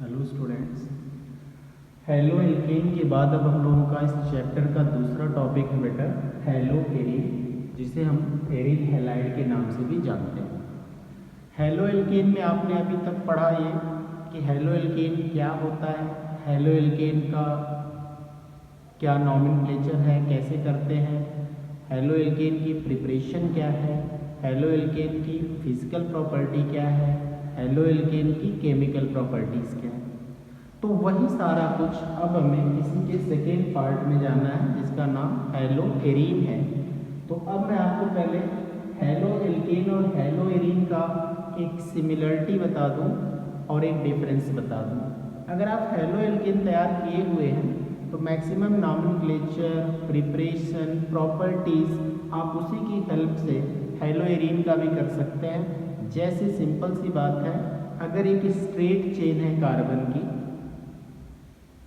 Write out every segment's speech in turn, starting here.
Hello students. Halo alkane के बाद अब हम लोगों का इस चैप्टर का दूसरा टॉपिक है बेटा हेलो एरीन, जिसे हम एरिल हैलाइड के नाम से भी जानते हैं। हेलो एल्केन में आपने अभी तक पढ़ा ये कि हेलो एल्केन क्या होता है, हेलो एल्केन का क्या नॉमेनक्लेचर है, कैसे करते हैं, हेलो एल्केन की प्रिपरेशन क्या है, हेलो एल्केन की फिजिकल प्रॉपर्टी क्या है, हेलो एल्केन की केमिकल प्रॉपर्टीज़ क्या है। तो वही सारा कुछ अब हमें इसी के सेकेंड पार्ट में जाना है, जिसका नाम हेलो एरीन है। तो अब मैं आपको पहले हेलो एल्केन और हेलो एरीन का एक सिमिलरिटी बता दूं और एक डिफरेंस बता दूं। अगर आप हेलो एल्केन तैयार किए हुए हैं तो मैक्सिमम नॉमेनक्लेचर, प्रिपरेशन, प्रॉपर्टीज़ आप उसी की हेल्प से हेलो एरीन का भी कर सकते हैं। जैसे सिंपल सी बात है, अगर एक स्ट्रेट चेन है कार्बन की,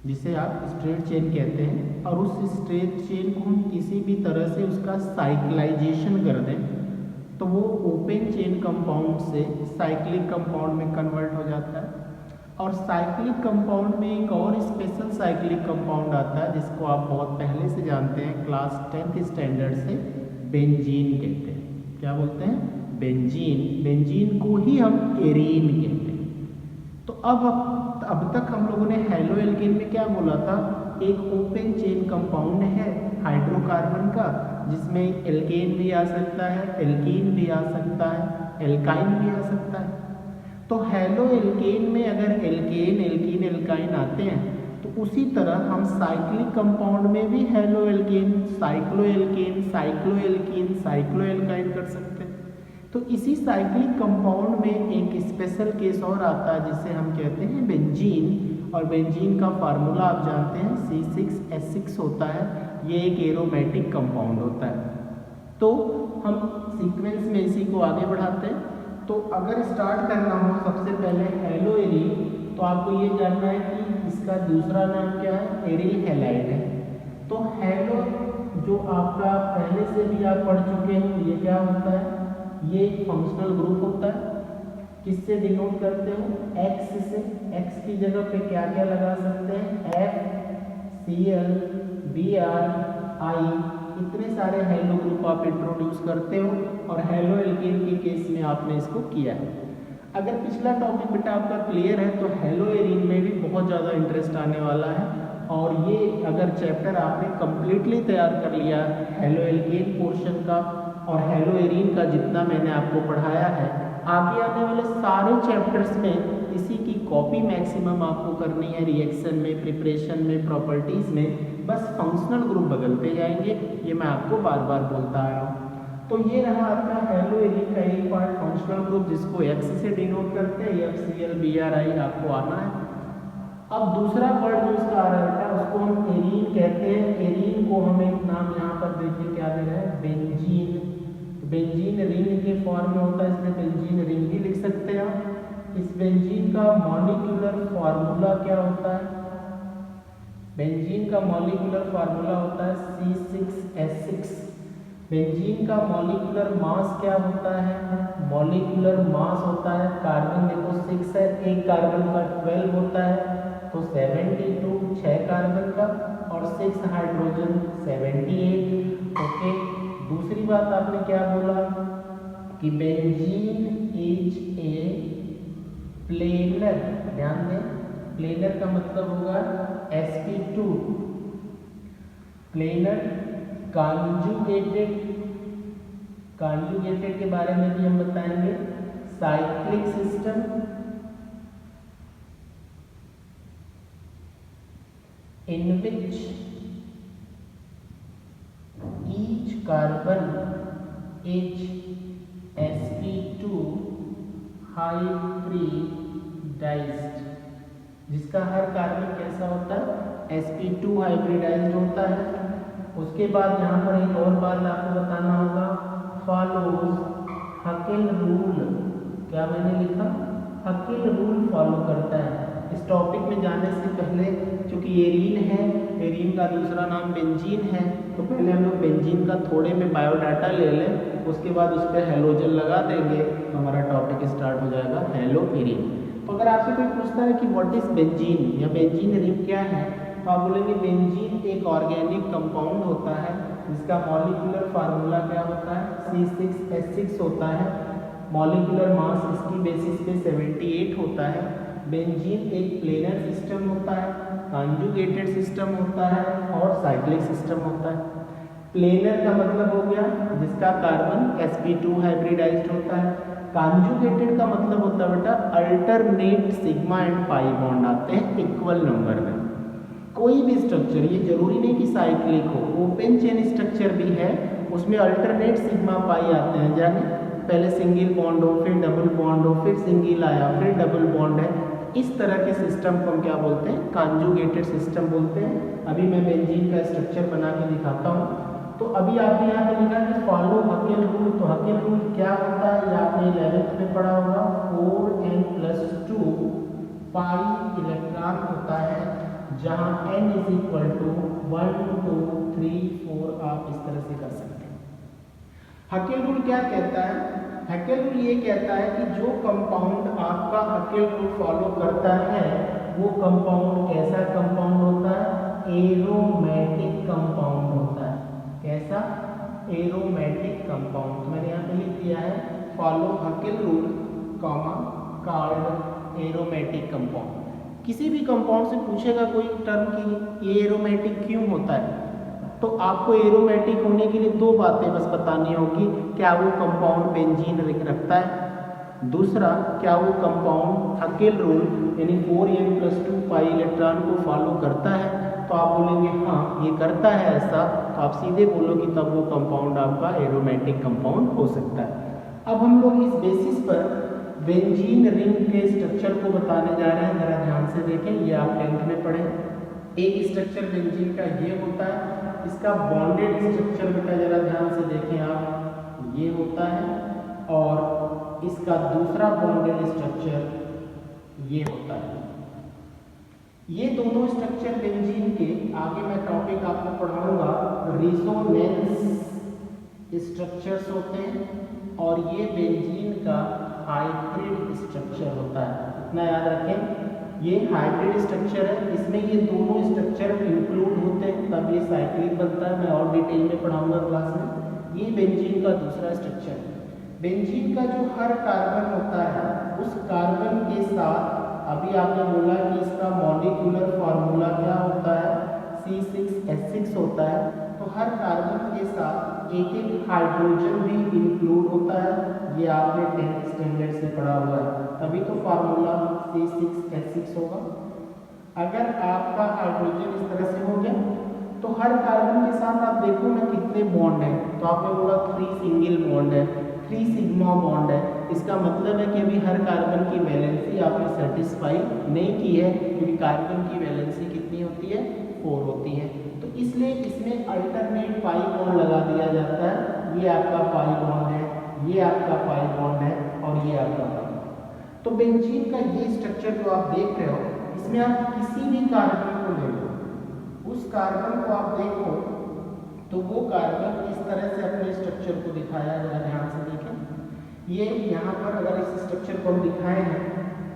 जिसे आप स्ट्रेट चेन कहते हैं, और उस स्ट्रेट चेन को हम किसी भी तरह से उसका साइक्लाइजेशन कर दें तो वो ओपन चेन कंपाउंड से साइक्लिक कंपाउंड में कन्वर्ट हो जाता है। और साइक्लिक कंपाउंड में एक और स्पेशल साइक्लिक कंपाउंड आता है जिसको आप बहुत पहले से जानते हैं, क्लास 10th स्टैंडर्ड से, बेंजीन कहते हैं। क्या बोलते हैं? बेंजीन। बेंजीन को ही हम एरीन कहते हैं। तो अब तक हम लोगों ने हेलो एल्केन में क्या बोला था, एक ओपन चेन कंपाउंड है हाइड्रोकार्बन का, जिसमें एल्केन भी आ सकता है, एल्कीन भी आ सकता है, एल्काइन भी आ सकता है। तो हेलो एल्केन में अगर एल्केन, एल्कीन, एल्काइन आते हैं तो उसी तरह हम साइक्लिक कंपाउंड में भी halo alkane, cyclo alkane, cyclo alkene, cyclo alkyne कर सकते हैं। तो इसी साइक्लिक कंपाउंड में एक स्पेशल केस और आता है जिसे हम कहते हैं बेंजीन। और बेंजीन का फार्मूला आप जानते हैं C6H6 होता है। ये एक एरोमेटिक कंपाउंड होता है। तो हम सीक्वेंस में इसी को आगे बढ़ाते हैं। तो अगर स्टार्ट करना हो सबसे पहले हेलो एरीन, तो आपको ये जानना है कि इसका दूसरा नाम क्या है, एरिल हैलाइड है। तो हेलो जो आपका पहले से भी आप पढ़ चुके हैं, ये क्या होता है, ये एक फंक्शनल ग्रुप होता है। किससे डिनोट करते हो? एक्स से। एक्स की जगह पे क्या क्या लगा सकते हैं, F, Cl, Br, I, इतने सारे हेलो ग्रुप आप इंट्रोड्यूस करते हो। और हेलो एल्केन के केस में आपने इसको किया है। अगर पिछला टॉपिक बेटा आपका क्लियर है तो हेलो एरीन में भी बहुत ज़्यादा इंटरेस्ट आने वाला है। और ये अगर चैप्टर आपने कंप्लीटली तैयार कर लिया हेलो एल्केन पोर्शन का और हेलो एरीन का जितना मैंने आपको पढ़ाया है, आगे आने वाले सारे चैप्टर्स में इसी की कॉपी मैक्सिमम आपको करनी है। रिएक्शन में, प्रिपरेशन में, प्रॉपर्टीज़ में बस फंक्शनल ग्रुप बदलते जाएंगे। ये मैं आपको बार बार बोलता आया हूँ। तो ये रहा आपका हेलो एरीन का एक पार्ट, फंक्शनल ग्रुप, जिसको एक्स से डिनोट करते हैं, FCl, Bri आपको आना है। अब दूसरा वर्ड जो इसका आ रहा है उसको हम एरीन कहते हैं। एरीन को हम एक नाम यहाँ पर देखिए क्या दे रहा है, बेंजीन। बेंजीन रिंग के फॉर्म में होता है, इसलिए बेंजीन रिंग भी लिख सकते हैं आप। इस बेंजीन का मॉलिक्यूलर फार्मूला क्या होता है? बेंजीन का मॉलिक्यूलर फार्मूला होता है C6H6। बेंजीन का मॉलिक्यूलर मास क्या होता है? मॉलिक्यूलर मास होता है, कार्बन देखो 6 है, एक कार्बन का 12 होता है तो 72, 6 कार्बन का, और 6 हाइड्रोजन 78। ओके। दूसरी बात आपने क्या बोला कि बेंजीन इज ए प्लेनर। ध्यान दें, प्लेनर का मतलब होगा sp2। प्लेनर कॉन्जुगेटेड, कॉन्जुगेटेड के बारे में भी हम बताएंगे। Cyclic system, in which each carbon is sp2 hybridized, जिसका हर कार्बन कैसा होता है, sp2 हाइब्रिडाइज्ड होता है। उसके बाद यहाँ पर एक और बात आपको बताना होगा, फॉलोज हकेल रूल। क्या मैंने लिखा? हकेल रूल फॉलो करता है। इस टॉपिक में जाने से पहले, चूंकि एरीन है, एरीन का दूसरा नाम बेंजीन है, तो पहले हम लोग बेंजीन का थोड़े में बायोडाटा ले लें, उसके बाद उस पर हेलोजन लगा देंगे तो हमारा टॉपिक स्टार्ट हो जाएगा हेलो एरीन। तो अगर आपसे कोई पूछता है कि व्हाट इज बेंजीन या बेंजीन रिंग क्या है, तो आप बोलेंगे बेंजीन एक ऑर्गेनिक कंपाउंड होता है जिसका मॉलिक्यूलर फार्मूला क्या होता है, C6H6 होता है। मॉलिक्यूलर मास इसकी बेसिस पे 78 होता है। बेंजीन एक प्लेनर सिस्टम होता है, कॉन्जुगेटेड सिस्टम होता है और साइक्लिक सिस्टम होता है। प्लेनर का मतलब हो गया जिसका कार्बन sp2 हाइब्रिडाइज्ड होता है। कॉन्जुगेटेड का मतलब होता है बेटा alternate sigma and pi bond आते हैं इक्वल नंबर में। कोई भी स्ट्रक्चर, ये जरूरी नहीं कि साइक्लिक हो, ओपन चेन स्ट्रक्चर भी है उसमें अल्टरनेट सिग्मा पाई आते हैं, यानी पहले सिंगल बॉन्ड हो, फिर डबल बॉन्ड हो, फिर सिंगल आया, फिर डबल बॉन्ड है। इस तरह के सिस्टम को हम क्या बोलते हैं, कॉन्जुगेटेड सिस्टम बोलते हैं। अभी मैं बेंजीन का स्ट्रक्चर बना के दिखाता हूँ। तो अभी आपने यहाँ पे लिखा कि फॉलो हकेल रूल। तो हकेल रूल क्या होता है, ये आपने 11th में पढ़ा होगा। 4n+2 पाई इलेक्ट्रॉन होता है, जहाँ n इज इक्वल टू 1 2 3 4 आप इस तरह से कर सकते हैं। हकेल रूल क्या कहता है, हकेल रूल ये कहता है कि जो कंपाउंड आपका हकेल रूल फॉलो करता है वो कंपाउंड कैसा कंपाउंड होता है, एरोमेटिक कंपाउंड होता है। कैसा, एरोमेटिक कंपाउंड। मैंने यहाँ पे लिख दिया है follow Hückel rule comma called aromatic compound. किसी भी कंपाउंड से पूछेगा कोई टर्म की ये एरोमेटिक क्यों होता है, तो आपको एरोमेटिक होने के लिए दो बातें बस बतानी होगी, क्या वो कंपाउंड बेंजीन रिंग रखता है, दूसरा क्या वो कंपाउंड हकेल रूल यानी 4n+2 पाई इलेक्ट्रॉन को फॉलो करता है। तो आप बोलेंगे हाँ ये करता है ऐसा, तो आप सीधे बोलोगे तब वो कंपाउंड आपका एरोमेटिक कंपाउंड हो सकता है। अब हम लोग इस बेसिस पर बेंजीन रिंग के स्ट्रक्चर को बताने जा रहे हैं, जरा ध्यान से देखें। ये आप 10th में पढ़े। एक स्ट्रक्चर बेंजीन का ये होता है, इसका बॉन्डेड स्ट्रक्चर बेटा जरा ध्यान से देखें आप, ये होता है, और इसका दूसरा बॉन्डेड स्ट्रक्चर ये होता है। ये दोनों स्ट्रक्चर बेंजीन के, आगे मैं टॉपिक आपको पढ़ाऊंगा, रिजोनेंस स्ट्रक्चर्स होते हैं, और ये बेंजीन का हाइब्रिड स्ट्रक्चर होता है। इतना याद रखें, ये हाइब्रिड स्ट्रक्चर है, इसमें ये दोनों स्ट्रक्चर इंक्लूड होते हैं तब ये साइक्लिक बनता है। मैं और डिटेल में पढ़ाऊंगा क्लास में। ये बेंजीन का दूसरा स्ट्रक्चर है। बेंजीन का जो हर कार्बन होता है उस कार्बन के साथ, अभी आपने बोला कि इसका मॉलिक्यूलर फार्मूला क्या होता है, C6H6 होता है, तो हर कार्बन के साथ एक एक हाइड्रोजन भी इंक्लूड होता है। ये आपने 10th स्टैंडर्ड से पढ़ा हुआ है, तभी तो फार्मूला C6H6 होगा। अगर आपका हाइड्रोजन इस तरह से हो गया तो हर कार्बन के साथ आप देखो ना कितने बॉन्ड है, तो आपने बोला 3 सिंगल बॉन्ड है, 3 सिग्मा बॉन्ड है। इसका मतलब है कि अभी हर कार्बन की वैलेंसी आपने सेटिस्फाई नहीं की है, क्योंकि कार्बन की वैलेंसी कितनी होती है, 4 होती है। तो इसलिए इसमें अल्टरनेट पाई बॉन्ड लगा दिया जाता है। ये आपका पाई बॉन्ड है, ये आपका पाई बॉन्ड है, और ये आपका पाई। तो बेंजीन का ये स्ट्रक्चर जो आप देख रहे हो, इसमें आप किसी भी कार्बन को ले लो, उस कार्बन को आप देखो तो वो कार्बन इस तरह से अपने स्ट्रक्चर को दिखाया है। जरा ध्यान से देखें, ये यहाँ पर अगर इस स्ट्रक्चर को हम दिखाए हैं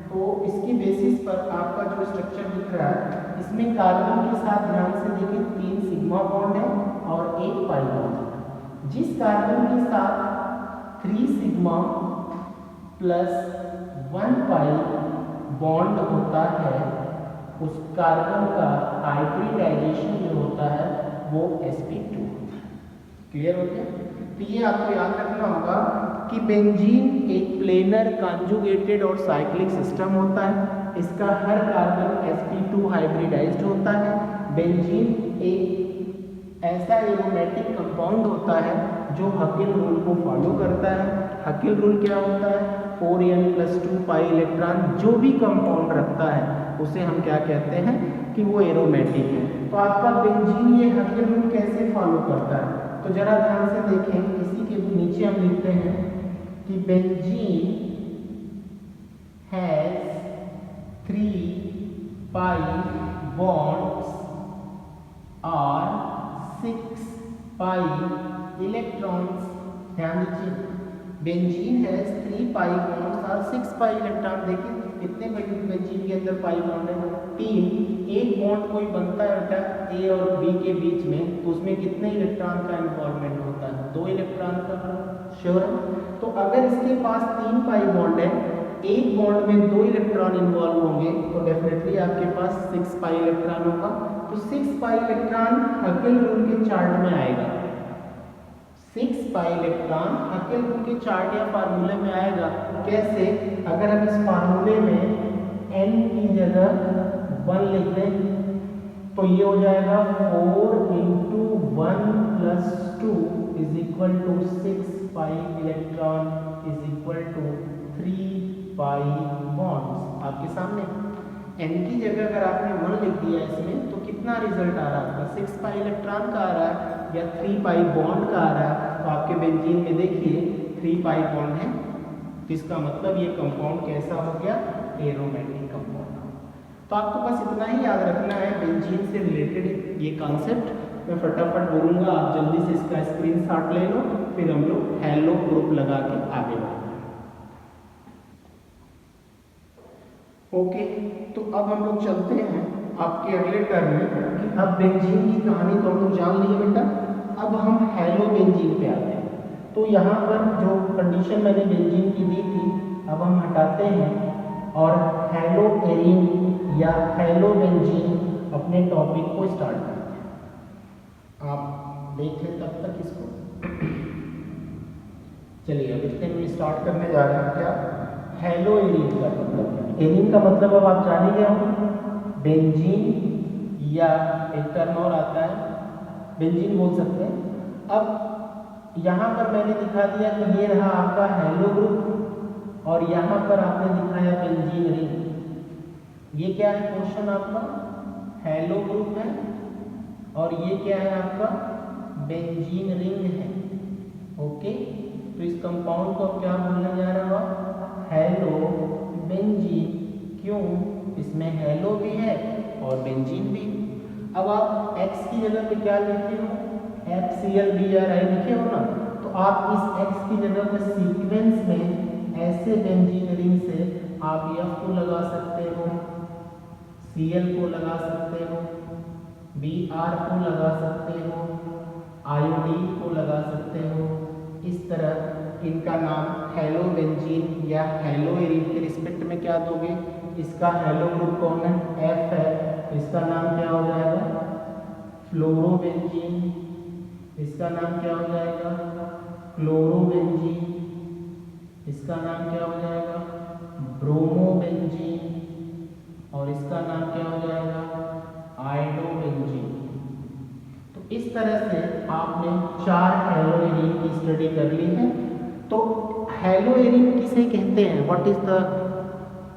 तो इसकी बेसिस पर आपका जो स्ट्रक्चर दिख रहा है, इसमें कार्बन के साथ ध्यान से देखें 3 सिग्मा बॉन्ड है और 1 पाई बॉन्ड है। जिस कार्बन के साथ 3 सिग्मा प्लस 1 पाई बॉन्ड होता है, उस कार्बन का हाइब्रिडाइजेशन जो होता है वो sp2। क्लियर हो गया? तो ये आपको याद रखना होगा कि बेंजीन एक प्लेनर कॉन्जुगेटेड और साइक्लिक सिस्टम होता है। इसका हर कार्बन sp2 हाइब्रिडाइज्ड होता है। बेंजीन एक ऐसा एरोमेटिक कंपाउंड होता है जो हकेल रूल को फॉलो करता है। हकेल रूल क्या होता है, 4n+2 पाई इलेक्ट्रॉन जो भी कंपाउंड रखता है उसे हम क्या कहते हैं कि वो एरोमेटिक है। तो आपका बेंजीन ये हकेल रूल कैसे फॉलो करता है, तो जरा ध्यान से देखें। इसी के नीचे हम लिखते हैं कि बेंजीन हैज 3 पाई बॉन्ड्स और 6 पाई इलेक्ट्रॉन्स। ध्यान दीजिए, बेंजीन हैज 3 पाई बॉन्ड्स और 6 पाई इलेक्ट्रॉन। देखिए कितने बेंजीन के अंदर पाई बॉन्ड है? 3। एक बॉन्ड कोई बनता है बेटा ए और बी के बीच में, तो उसमें कितने इलेक्ट्रॉन का इन्वॉल्वमेंट होता है? 2 इलेक्ट्रॉन का। श्योर है? तो अगर इसके पास 3 पाई बॉन्ड है, एक बॉन्ड में 2 इलेक्ट्रॉन इन्वॉल्व होंगे, तो डेफिनेटली आपके पास 6 पाई इलेक्ट्रॉन होगा। तो 6 पाई इलेक्ट्रॉन हकेल रूल के चार्ट में आएगा। 6 पाई इलेक्ट्रॉन हकेल रूल के चार्ट या फार्मूले में आएगा। कैसे? अगर हम इस फार्मूले में n की जगह 1 लिख दें तो ये हो जाएगा 4 × 1 + 2 = 6 पाई इलेक्ट्रॉन = 3 पाई बॉन्ड्स। आपके सामने n की जगह अगर आपने 1 लिख दिया इसमें, तो कितना रिजल्ट आ रहा है आपका? 6 पाई इलेक्ट्रॉन का आ रहा है या 3 पाई बॉन्ड का आ रहा है? तो आपके बेंजीन में देखिए 3 पाई बॉन्ड है, तो इसका मतलब ये कंपाउंड कैसा हो गया? Aromatic compound. तो आपको बस इतना ही याद रखना है बेंजीन से रिलेटेड ये कॉन्सेप्ट। मैं फटाफट बोलूँगा, आप जल्दी से इसका स्क्रीनशॉट ले लो, फिर हम लोग हेलो ग्रुप लगा के आगे बढ़ेंगे। ओके, तो अब हम लोग चलते हैं आपके अगले टर्म में कि अब बेंजीन की कहानी तो हम लोग जान लिए बेटा, अब हम हेलो बेंजीन पे आते हैं। तो यहाँ पर जो कंडीशन मैंने बेंजीन की दी थी, अब हम हटाते हैं और हेलो एरीन या हेलो बेंजीन अपने टॉपिक को स्टार्ट करते हैं। आप देख लें तब तक इसको। चलिए अब इतने में स्टार्ट करने जा रहे हैं। क्या हेलो एरीन का मतलब? एरीन का मतलब अब आप जान ही गए होंगे, बेंजीन या एक टर्म और आता है बेंजीन बोल सकते हैं। अब यहाँ पर मैंने दिखा दिया कि ये रहा आपका हेलो ग्रुप और यहाँ पर आपने दिखाया बेंजीन रिंग। ये क्या है क्वेश्चन आपका? हेलो ग्रुप है और ये क्या है आपका? बेंजीन रिंग है। ओके, तो इस कंपाउंड को क्या बोलने जा रहा है? Hello benzene. क्यों? इसमें हेलो भी है और बेंजीन भी। अब आप X की जगह पे क्या लिखते हो? FCl-BrI लिखे हो ना, तो आप इस X की जगह पे सीक्वेंस में ऐसे बेंजीन रिंग से आप F को लगा सकते हो, Cl को लगा सकते हो, Br को लगा सकते हो, आयोडीन को लगा सकते हो। इस तरह इनका नाम हेलो बेंजीन या हेलो एरीन के रिस्पेक्ट में क्या दोगे? इसका हेलो ग्रुप कौन है? F है, इसका नाम क्या हो जाएगा? फ्लोरोबेंजीन। इसका नाम क्या हो जाएगा? क्लोरोबेंजीन। इसका नाम क्या हो जाएगा? ब्रोमोबेंजीन। और इसका नाम क्या हो जाएगा? आयोडोबेंजीन। तो इस तरह से आपने 4 हेलो एरीन की स्टडी कर ली है। तो हेलो एरीन किसे कहते हैं? What is the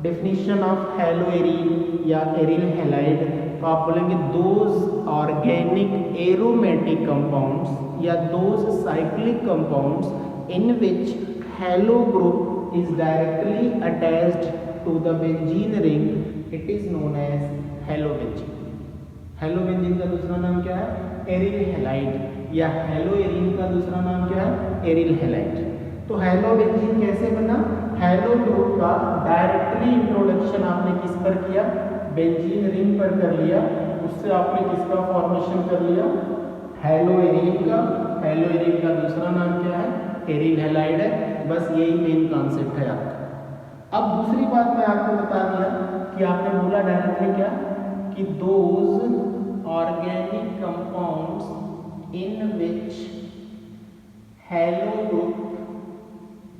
definition of halo arene या एरिल हैलाइड? तो आप बोलेंगे दोज ऑर्गेनिक एरोमेटिक कंपाउंड्स या those cyclic compounds in which halo group is directly attached to the benzene ring, it is known as halo benzene. Halo benzene का दूसरा नाम क्या है? एरिल हैलाइड या हेलो एरीन का दूसरा नाम क्या है? Aryl halide. तो हेलो बेंजीन कैसे बना? हेलो ग्रुप का डायरेक्टली इंट्रोडक्शन आपने किस पर किया? बेंजीन रिंग पर कर लिया। उससे आपने किसका फॉर्मेशन कर लिया? हेलो एरीन का। हेलो एरीन का दूसरा नाम क्या है? एरिल हैलाइड है। बस यही मेन कॉन्सेप्ट है आपका। अब दूसरी बात मैं आपको बता दिया कि आपने बोला डायरेक्टली क्या कि those organic compounds in which halo group,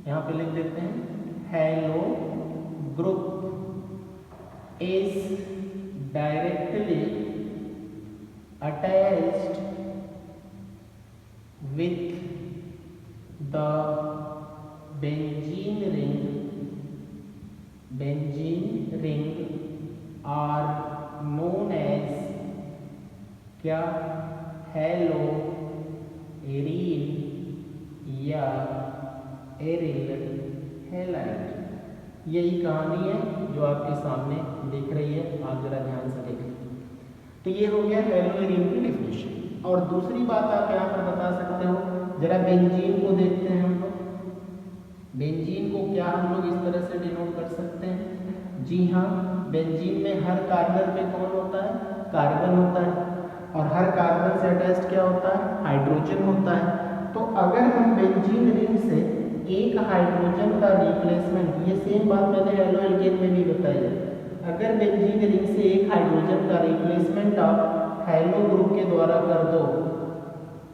यहाँ पे लिख देते हैं halo group is directly attached with the benzene ring are known as क्या? हेलो एरीन या एरिल हैलाइड। यही कहानी है जो आपके सामने दिख रही है, आप जरा ध्यान से देखें। तो ये हो गया हेलो एरीन की डेफिनेशन। और दूसरी बात आप यहाँ पर बता सकते हो, जरा बेंजीन को देखते हैं हम लोग। बेंजीन को क्या हम लोग इस तरह से डिनोट कर सकते हैं? जी हाँ, बेंजीन में हर कार्बन पे कौन होता है? कार्बन होता है, और हर कार्बन से अटैच्ड क्या होता है? हाइड्रोजन होता है। तो अगर हम बेंजीन रिंग से एक हाइड्रोजन का रिप्लेसमेंट, ये सेम बात मैंने हेलो एल्केन में भी बताई है, अगर बेंजीन रिंग से एक हाइड्रोजन का रिप्लेसमेंट आप हेलो ग्रुप के द्वारा कर दो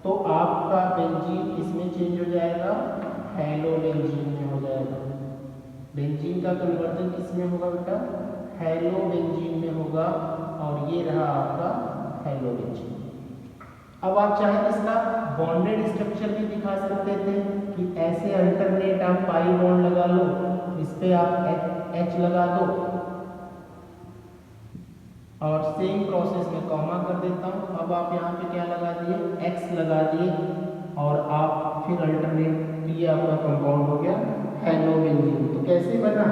तो आपका बेंजीन इसमें चेंज हो जाएगा, हेलो बेंजीन में हो जाएगा। बेंजीन का कन्वर्जन किसमें होगा बेटा? हेलो बेंजीन में होगा, और ये रहा आपका हेलो बेंजीन। अब आप चाहे इसका बॉन्डेड स्ट्रक्चर भी दिखा सकते थे कि ऐसे अल्टरनेट आप पाई बॉन्ड लगा लो, इस पे आप H लगा दो, और सेम प्रोसेस में कॉमा कर देता हूँ। अब आप यहाँ पे क्या लगा दिए? X लगा दिए, और आप फिर अल्टरनेट, ये आपका कंपाउंड हो गया हेलो बेंजीन। तो कैसे बना?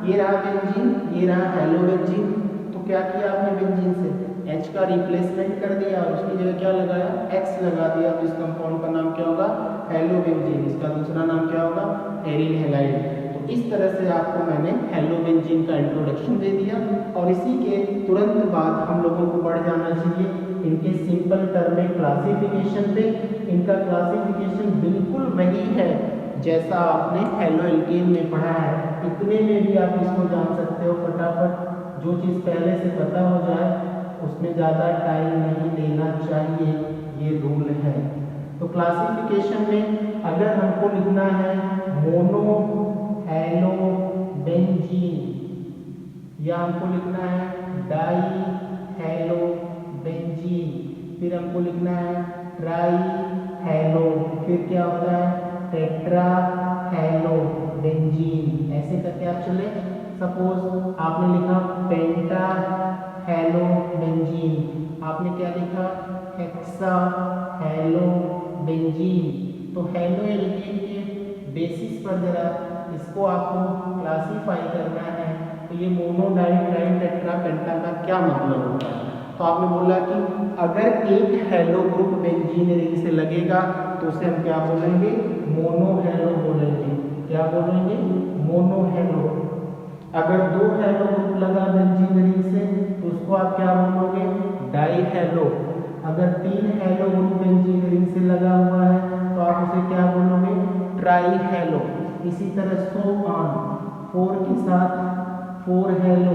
ये रहा बेंजीन, ये रहा हेलो बेंजीन। तो क्या किया आपने? बेंजीन से H का रिप्लेसमेंट कर दिया और उसकी जगह क्या लगाया? X लगा दिया। तो इस कंपाउंड का नाम क्या होगा? Hello benzene. इसका दूसरा नाम क्या होगा? Aryl halide. तो इस तरह से आपको मैंने हेलो बेंजीन का इंट्रोडक्शन दे दिया, और इसी के तुरंत बाद हम लोगों को बढ़ जाना चाहिए इनके सिंपल टर्म में क्लासिफिकेशन पे। इनका क्लासिफिकेशन बिल्कुल वही है जैसा आपने हेलो एल्केन में पढ़ा है, इतने में भी आप इसको जान सकते हो फटाफट। जो चीज़ पहले से पता हो जाए उसमें ज़्यादा टाइम नहीं देना चाहिए, ये रूल है। तो क्लासिफिकेशन में अगर हमको लिखना है मोनो हेलो बेंजीन, या हमको लिखना है डाई हेलो बेंजीन, फिर हमको लिखना है ट्राई हेलो, फिर क्या होता है? Tetra hello benzene. ऐसे करके आप चले। सपोज आपने लिखा पेंटा हेलो बेंजीन, आपने क्या लिखा? Hexa hello benzene. तो हेलो एल्केन के बेसिस पर जरा इसको आपको क्लासीफाई करना है, तो ये मोनो डाई ट्राई टेट्रा पेंटा का क्या मतलब होता है? तो आपने बोला कि अगर एक हेलो ग्रुप बेंजीन रिंग से लगेगा तो उसे हम क्या बोलेंगे? मोनो हेलो बोलेंगे। क्या बोलेंगे? Mono hello. अगर दो हेलो ग्रुप लगा बेंजीन रिंग से तो उसको आप क्या बोलोगे? Die hello. अगर तीन हेलो ग्रुप बेंजीन रिंग से लगा हुआ है तो आप उसे क्या बोलोगे? Try hello. इसी तरह सो ऑन, 4 के साथ 4 हेलो,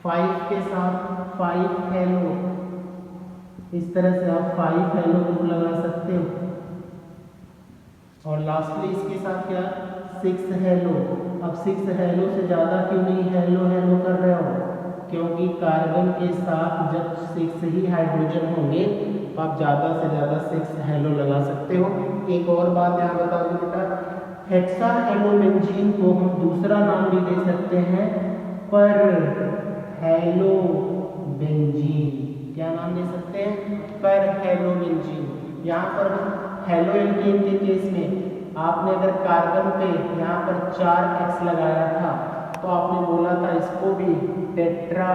5 के साथ 5 हेलो, इस तरह से आप 5 हेलो ग्रुप लगा सकते हो। और लास्टली इसके साथ क्या? 6 हेलो। अब 6 हेलो से ज़्यादा क्यों नहीं हेलो हेलो कर रहे हो? क्योंकि कार्बन के साथ जब 6 ही हाइड्रोजन होंगे तो आप ज़्यादा से ज़्यादा 6 हेलो लगा सकते हो। एक और बात यहाँ बता दूँ बेटा, हेक्सा हेलो बेंजीन को हम दूसरा नाम भी दे सकते हैं, पर हेलो बेंजीन। क्या नाम दे सकते हैं? पर हेलो बेंजीन। यहाँ पर हेलो एल्केन के केस में आपने अगर कार्बन पे यहाँ पर 4x लगाया था तो आपने बोला था इसको भी टेट्रा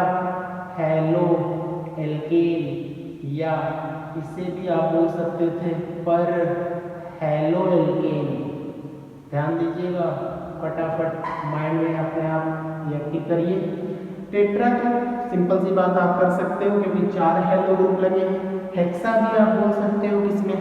हेलो एल्केन, या इसे भी आप बोल सकते थे पर हेलो एल्केन। ध्यान दीजिएगा, फटाफट माइंड में अपने आप यकीन करिए। टेट्रा तो सिंपल सी बात आप कर सकते हो क्योंकि 4 हेलो ग्रुप लगे हैं। हेक्सा भी आप बोल सकते हो किसमें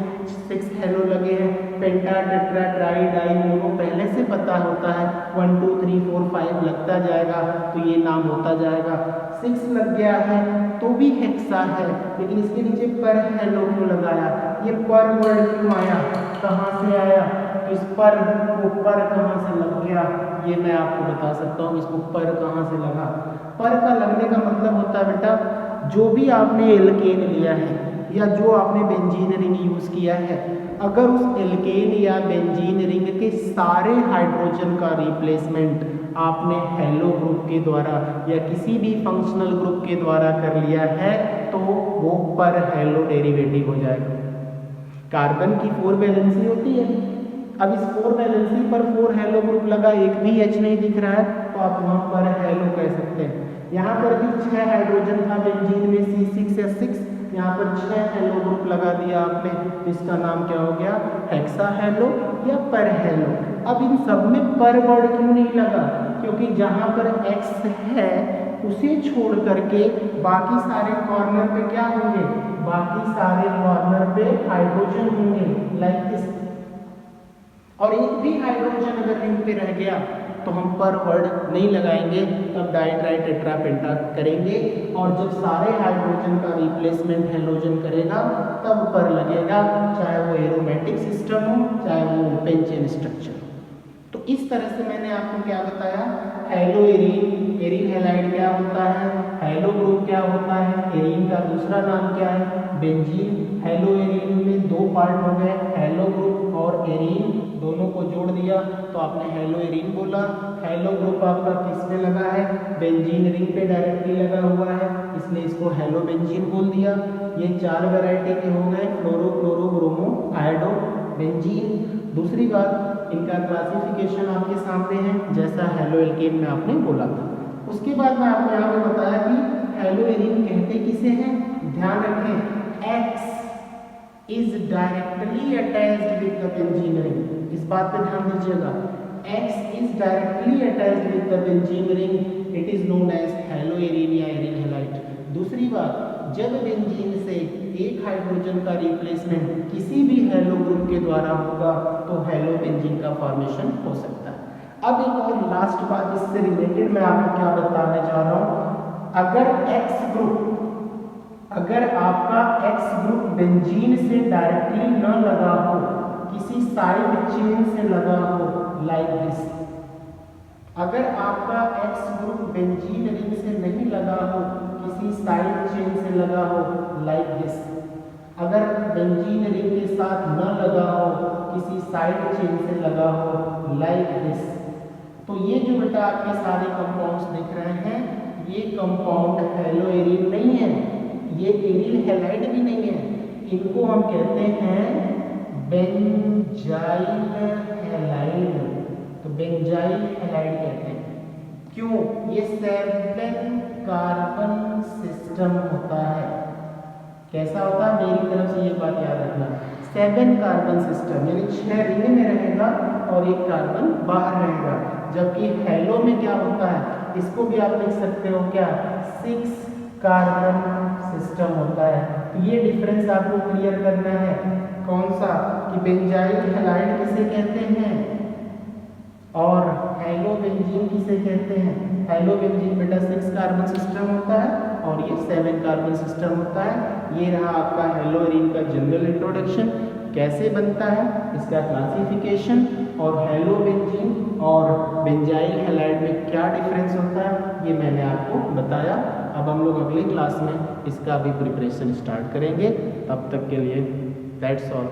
6 हेलो लगे हैं। पेंटा टेट्रा ट्राई डाई मोनो पहले से पता होता है, 1 2 3 4 5 लगता जाएगा तो ये नाम होता जाएगा। 6 लग गया है तो भी हेक्सा है, लेकिन इसके नीचे पर हेलो क्यों लगाया? ये पर वर्ड क्यों आया? कहाँ से आया? तो इस पर वो पर कहाँ से लग गया ये मैं आपको बता सकता हूँ। इसको पर कहाँ से लगा? पर का लगने का मतलब होता है बेटा, जो भी आपने एल्केन लिया है या जो आपने बेंजीन रिंग यूज किया है, अगर उस एल्केन या बेंजीन रिंग के सारे हाइड्रोजन का रिप्लेसमेंट आपने हेलो ग्रुप के द्वारा या किसी भी फंक्शनल ग्रुप के द्वारा कर लिया है तो वो पर हेलो डेरिवेटिव हो जाएगा। कार्बन की 4 वैलेंसी होती है, अब इस 4 वैलेंसी पर 4 हेलो ग्रुप लगा, एक भी H नहीं दिख रहा है तो आप वहाँ पर हेलो कह सकते हैं। यहाँ पर भी 6 हाइड्रोजन था बेंजीन में, C6 या 6, यहाँ पर 6 हेलो ग्रुप लगा दिया आपने, इसका नाम क्या हो गया? हेक्सा हेलो या पर हेलो। अब इन सब में पर वर्ड क्यों नहीं लगा? क्योंकि जहाँ पर X है उसे छोड़ करके बाकी सारे कॉर्नर पे क्या होंगे, बाकी सारे कॉर्नर पे हाइड्रोजन होंगे लाइक दिस। और एक भी हाइड्रोजन अगर रिंग पे रह गया तो हम पर वर्ड नहीं लगाएंगे, तब डाइट्राई टेट्रा पेंटा करेंगे। और जब सारे हाइड्रोजन का रिप्लेसमेंट हैलोजन करेगा तब पर लगेगा, चाहे वो एरोमेटिक सिस्टम हो चाहे वो ओपन चेन स्ट्रक्चर। तो इस तरह से मैंने आपको क्या बताया, हैलो एरीन, एरीन हैलाइड क्या होता है, हैलो ग्रुप क्या होता है, एरीन का दूसरा नाम क्या है बेंजीन। हैलो एरीन में दो पार्ट हो गए, हैलो ग्रुप और एरीन, दोनों को जोड़ दिया तो आपने हैलो एरीन बोला। हैलो ग्रुप आपका किस पे लगा है, बेंजीन रिंग पे डायरेक्टली लगा हुआ है, इसलिए इसको हैलो बेंजीन बोल दिया। ये चार वैरायटी के हो गए, fluoro chloro bromo iodo benzene. दूसरी बात, इनका क्लासिफिकेशन आपके सामने है जैसा हैलो एल्केन में आपने बोला था। उसके बाद मैं आपको यहाँ पे बताया कि हैलो एरीन कहते किसे हैं, ध्यान रखें X is directly attached with the benzene ring, इस बात पे ध्यान दीजिएगा, X is directly attached with the benzene ring, it is known as haloarine या एरीन हैलाइड। दूसरी बात, जब बेंजीन से एक हाइड्रोजन का रिप्लेसमेंट किसी भी हैलो ग्रुप के द्वारा होगा तो हैलो बेंजीन का फॉर्मेशन हो सकता है। अब एक और लास्ट बात इससे रिलेटेड मैं आपको क्या बताने जा रहा हूँ, अगर आपका X ग्रुप बेंजीन से डायरेक्टली न लगा हो, किसी साइड चेन से लगा हो लाइक दिस, अगर आपका X ग्रुप बेंजीन रिंग से नहीं लगा हो, किसी साइड चेन से लगा हो लाइक दिस, अगर बेंजीन रिंग के साथ न लगा हो, किसी साइड चेन से लगा हो लाइक दिस, तो ये जो बेटा आपके सारे कंपाउंड्स दिख रहे हैं, ये कंपाउंड हैलो एरीन नहीं है, ये एरीन हैलाइड भी नहीं है, इनको हम कहते हैं बेंजाइल हैलाइड। तो बेंजाइल हैलाइड कहते हैं, क्यों, ये 7 कार्बन सिस्टम होता है। कैसा होता है, मेरी तरफ से ये बात याद रखना, 7 कार्बन सिस्टम, यानी 6 रिंग में रहेगा और एक कार्बन बाहर रहेगा। जबकि हैलो में क्या होता है, इसको भी आप लिख सकते हो क्या, 6 कार्बन सिस्टम होता है। तो ये डिफरेंस आपको क्लियर करना है, कौन सा, कि बेंजाइल हैलाइड किसे कहते हैं और हैलो बेंजीन किसे कहते हैं। हैलो बेंजीन बेटा 6 कार्बन सिस्टम होता है और ये 7 कार्बन सिस्टम होता है। ये रहा आपका हैलो एरीन का जनरल इंट्रोडक्शन, कैसे बनता है, इसका क्लासिफिकेशन, और हैलो बेंजीन और बेंजाइल हैलाइड में क्या डिफरेंस होता है, ये मैंने आपको बताया। अब हम लोग अगले क्लास में इसका भी प्रिपरेशन स्टार्ट करेंगे, तब तक के लिए दैट्स ऑल।